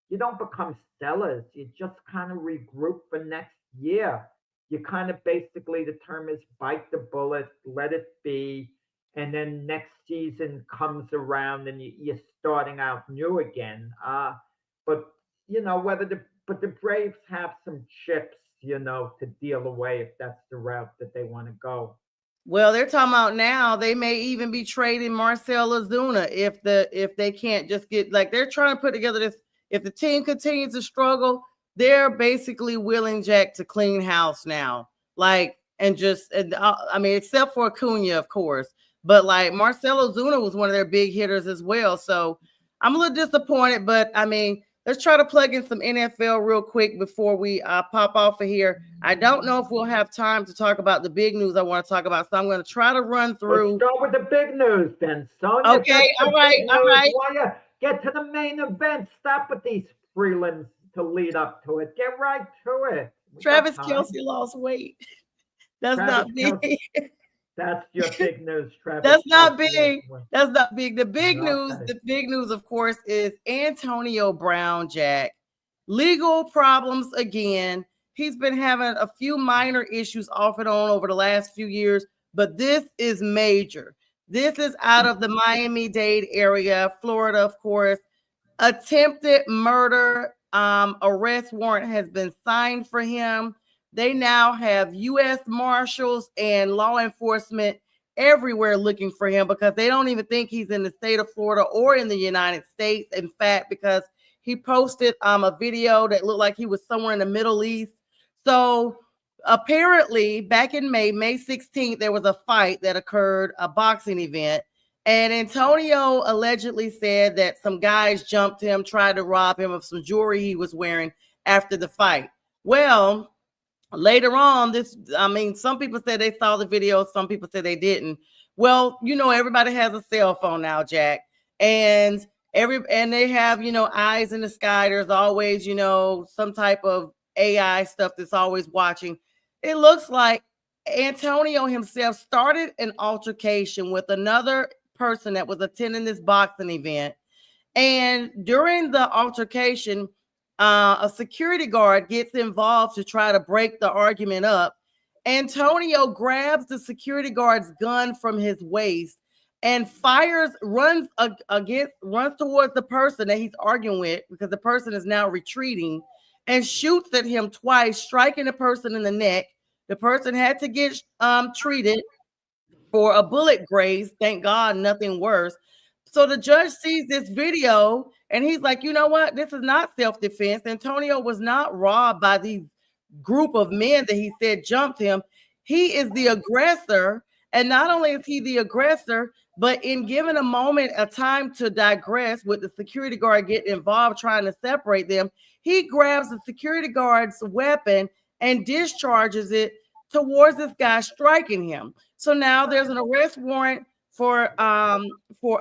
you don't become sellers. You just kind of regroup for next year. You kind of basically, the term is bite the bullet, let it be, and then next season comes around and you're starting out new again. But the Braves have some chips, to deal away if that's the route that they want to go. Well, they're talking about now they may even be trading Marcell Ozuna if they can't just get, like, they're trying to put together this. If the team continues to struggle, they're basically willing, Jack, to clean house now. Like, except for Acuna, of course. But like Marcell Ozuna was one of their big hitters as well. So I'm a little disappointed, but I mean, let's try to plug in some NFL real quick before we pop off of here. I don't know if we'll have time to talk about the big news I want to talk about, so I'm going to try to run through. Let's start with the big news then, Sonia. Okay, all right. Get to the main event. Stop with these prelims to lead up to it. Get right to it. Travis Kelce lost weight. That's not big. That's your big news, Travis. That's not big. That's not big. The big news, of course, is Antonio Brown, Jack. Legal problems again. He's been having a few minor issues off and on over the last few years, but this is major. This is out of the Miami-Dade area, Florida, of course. Attempted murder arrest warrant has been signed for him. They now have U.S. Marshals and law enforcement everywhere looking for him because they don't even think he's in the state of Florida or in the United States. In fact, because he posted a video that looked like he was somewhere in the Middle East. So apparently back in May 16th, there was a fight that occurred, a boxing event. And Antonio allegedly said that some guys jumped him, tried to rob him of some jewelry he was wearing after the fight. Well, later on, some people said they saw the video, some people said they didn't. Well, everybody has a cell phone now, Jack, and they have, eyes in the sky. There's always, some type of AI stuff that's always watching. It looks like Antonio himself started an altercation with another person that was attending this boxing event. And during the altercation, a security guard gets involved to try to break the argument up. Antonio grabs the security guard's gun from his waist and runs towards the person that he's arguing with, because the person is now retreating, and shoots at him twice, striking the person in the neck. The person had to get treated for a bullet graze. Thank God, nothing worse. So the judge sees this video and he's like, you know what? This is not self-defense. Antonio was not robbed by these group of men that he said jumped him. He is the aggressor. And not only is he the aggressor, but in giving a moment a time to digress with the security guard getting involved, trying to separate them, he grabs the security guard's weapon and discharges it towards this guy, striking him. So now there's an arrest warrant for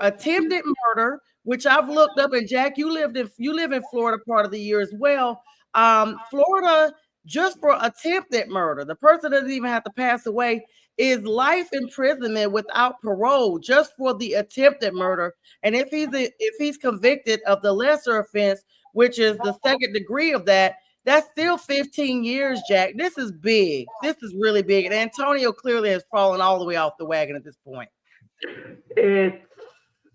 attempted murder, which I've looked up. And Jack, you live in Florida part of the year as well. Florida, just for attempted murder, the person doesn't even have to pass away, is life imprisonment without parole just for the attempted murder. And if he's convicted of the lesser offense, which is the second degree of that, that's still 15 years, Jack. This is big. This is really big. And Antonio clearly has fallen all the way off the wagon at this point. It's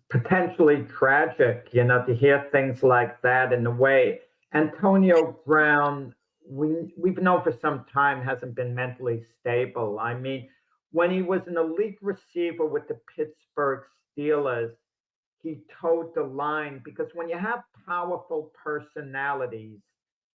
potentially tragic, to hear things like that in a way. Antonio Brown, we've known for some time, hasn't been mentally stable. I mean, when he was an elite receiver with the Pittsburgh Steelers, he towed the line, because when you have powerful personalities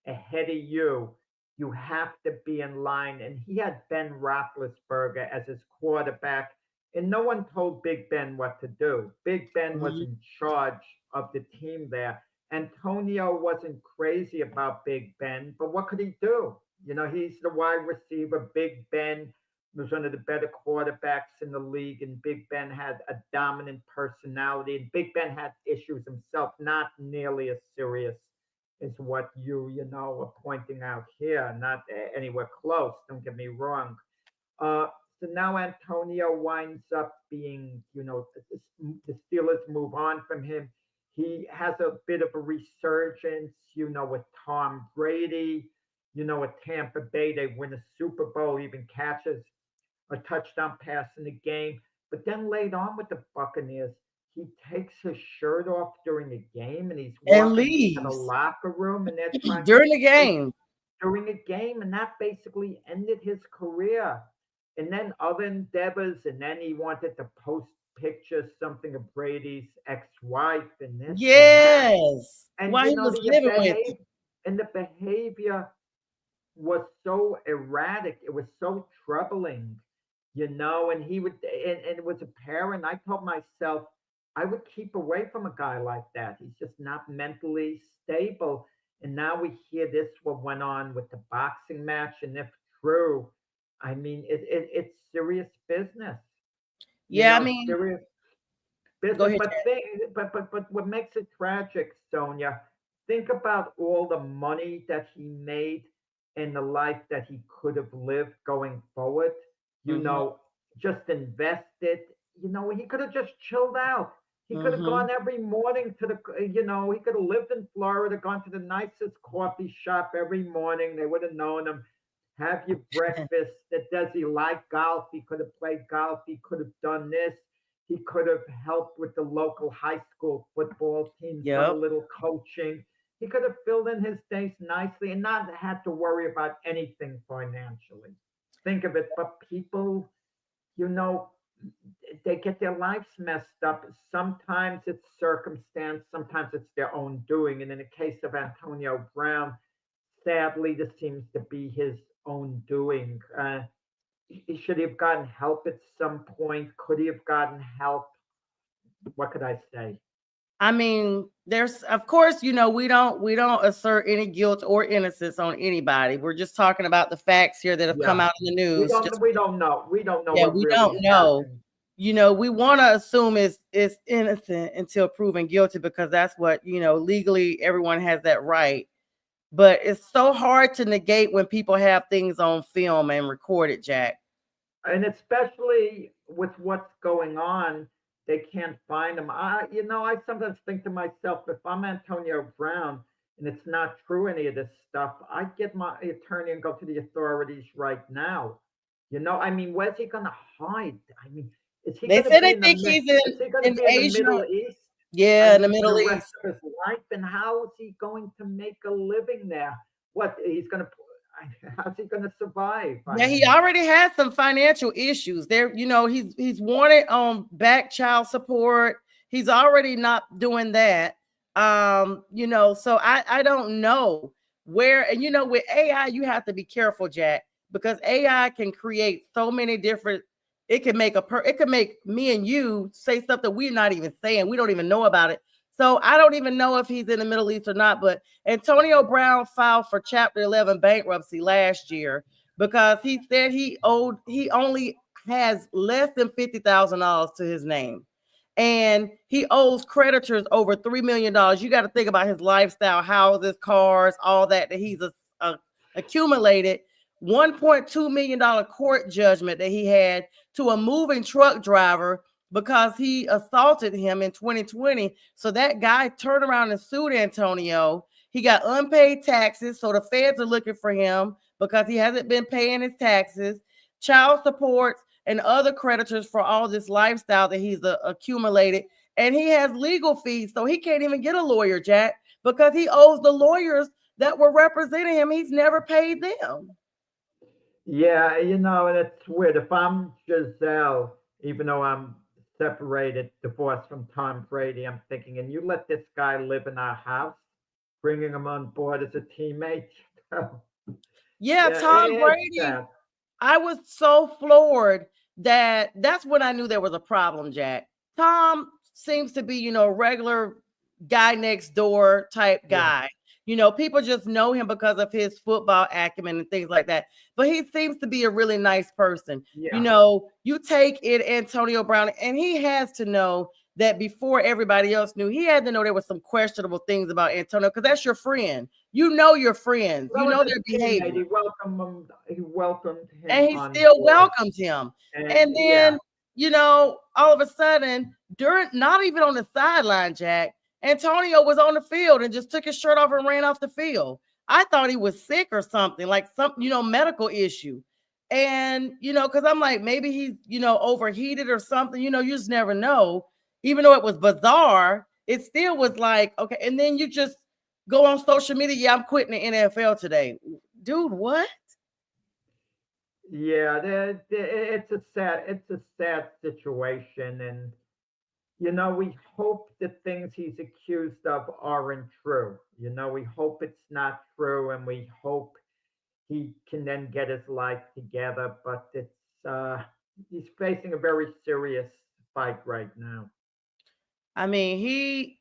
ahead of you, you have to be in line. And he had Ben Roethlisberger as his quarterback, and no one told Big Ben what to do. Big Ben was in charge of the team there. Antonio wasn't crazy about Big Ben, but what could he do? He's the wide receiver. Big Ben was one of the better quarterbacks in the league, and Big Ben had a dominant personality. And Big Ben had issues himself, not nearly as serious as what you are pointing out here, not anywhere close. Don't get me wrong. So now Antonio winds up being, the Steelers move on from him. He has a bit of a resurgence, with Tom Brady, at Tampa Bay. They win a Super Bowl, even catches a touchdown pass in the game. But then later on with the Buccaneers, he takes his shirt off during the game and he's walking to the locker room, and that's during the game. And that basically ended his career. And then other endeavors, and then he wanted to post pictures, something of Brady's ex-wife, and this. Yes. And why he was living with. And the behavior was so erratic. It was so troubling, and he would, and it was apparent. I told myself I would keep away from a guy like that. He's just not mentally stable. And now we hear this, what went on with the boxing match. And if true, I mean, it's serious business. Yeah, I mean, serious business. Go ahead, but what makes it tragic, Sonia? Think about all the money that he made and the life that he could have lived going forward. Just invested. He could have just chilled out. He could have gone every morning to he could have lived in Florida, gone to the nicest coffee shop every morning. They would have known him. Have your breakfast. Does he like golf? He could have played golf. He could have done this. He could have helped with the local high school football team, done a little coaching. He could have filled in his days nicely and not had to worry about anything financially. Think of it. But people, they get their lives messed up. Sometimes it's circumstance, sometimes it's their own doing. And in the case of Antonio Brown, sadly, this seems to be his own doing. Should he have gotten help at some point? Could he have gotten help? What could I say? I mean, there's, of course, we don't assert any guilt or innocence on anybody. We're just talking about the facts here that have come out in the news. We don't know. Yeah, we don't know. Happened. We want to assume it's innocent until proven guilty, because that's what, legally everyone has that right. But it's so hard to negate when people have things on film and record it, Jack. And especially with what's going on, they can't find him. I sometimes think to myself, if I'm Antonio Brown and it's not true any of this stuff, I'd get my attorney and go to the authorities right now. I mean, where's he gonna hide? I mean, is he They gonna say be they in the think Mi- he's in is he gonna in be in the Asia. Middle East? I Yeah, in the mean, for Middle the rest East. of his life, and how is he going to make a living there? What he's gonna? How's he gonna survive? I Yeah, he mean, already has some financial issues. There, he's wanted on back child support. He's already not doing that. So I don't know where, and with AI, you have to be careful, Jack, because AI can create so many different. It could make me and you say something we're not even saying. We don't even know about it. So I don't even know if he's in the Middle East or not. But Antonio Brown filed for Chapter 11 bankruptcy last year because he said he only has less than $50,000 to his name. And he owes creditors over $3 million. You got to think about his lifestyle, houses, cars, all that he's accumulated. $1.2 million court judgment that he had to a moving truck driver because he assaulted him in 2020. So that guy turned around and sued Antonio. He got unpaid taxes, so the feds are looking for him because he hasn't been paying his taxes, child supports, and other creditors for all this lifestyle that he's accumulated. And he has legal fees, so he can't even get a lawyer, Jack, because he owes the lawyers that were representing him. He's never paid them. yeah, and it's weird. If I'm Giselle, even though I'm separated, divorced from Tom Brady, I'm thinking, and you let this guy live in our house, bringing him on board as a teammate. Yeah, Yeah, Tom it's Brady. sad. I was so floored that's when I knew there was a problem, Jack. Tom seems to be, regular guy next door type Yeah, guy. People just know him because of his football acumen and things like that. But he seems to be a really nice person. yeah, You take it, Antonio Brown, and he has to know that before everybody else knew, he had to know there was some questionable things about Antonio because that's your friend. You know your friends. that You was know his their teammate. behavior. He welcomed him And he on still board, welcomes him. and And yeah, then, all of a sudden, during not even on the sideline, Jack, Antonio was on the field and just took his shirt off and ran off the field. I thought he was sick or something, like some, medical issue. And, because I'm like, maybe he's, overheated or something, you just never know. Even though it was bizarre, it still was like, okay. And then you just go on social media, yeah, I'm quitting the NFL today. Dude, what? yeah. It's a sad situation, and we hope the things he's accused of aren't true. We hope it's not true, and we hope he can then get his life together. But he's facing a very serious fight right now. I mean, he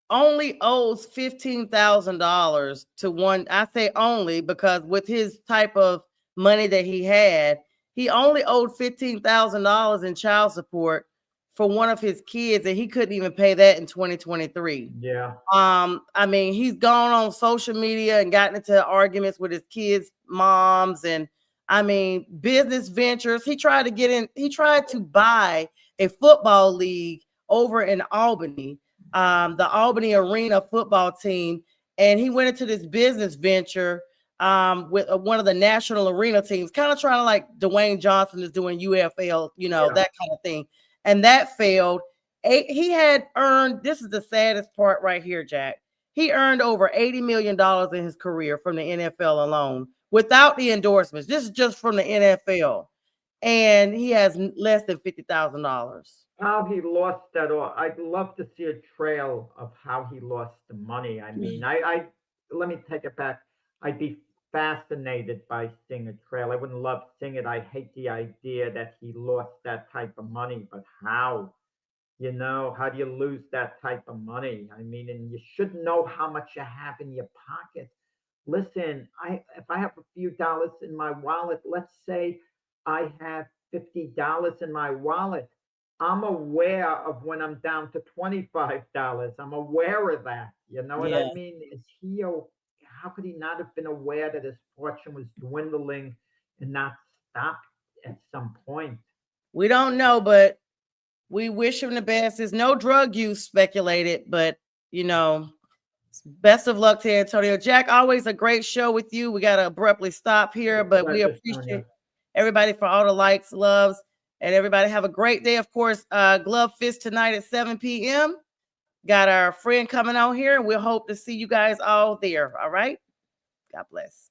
only owes $15,000 to one. I say only because with his type of money that he had, he only owed $15,000 in child support for one of his kids, and he couldn't even pay that in 2023. Yeah, I mean, he's gone on social media and gotten into arguments with his kids' moms, and I mean, business ventures. He tried to buy a football league over in Albany, the Albany Arena football team, and he went into this business venture with one of the national arena teams, kind of trying to like Dwayne Johnson is doing UFL, yeah. that kind of thing. And that failed. He had earned, this is the saddest part right here, Jack. He earned over $80 million in his career from the NFL alone without the endorsements. This is just from the NFL. And he has less than $50,000. How he lost that all. I'd love to see a trail of how he lost the money. I mean, I let me take it back. I'd be fascinated by seeing a trail. I wouldn't love seeing it. I hate the idea that he lost that type of money, but how? How do you lose that type of money? I mean, and you should know how much you have in your pocket. Listen, if I have a few dollars in my wallet, let's say I have $50 in my wallet, I'm aware of when I'm down to $25. I'm aware of that. You know what I Yeah. mean? How could he not have been aware that his fortune was dwindling and not stop? at some point. We don't know, but we wish him the best. There's no drug use speculated, but best of luck to Antonio. Jack, always a great show with you. We got to abruptly stop here, but we appreciate everybody for all the likes, loves, and everybody have a great day. Of course, Glove Fist tonight at 7 p.m. Got our friend coming on here, and we'll hope to see you guys all there. All right. God bless.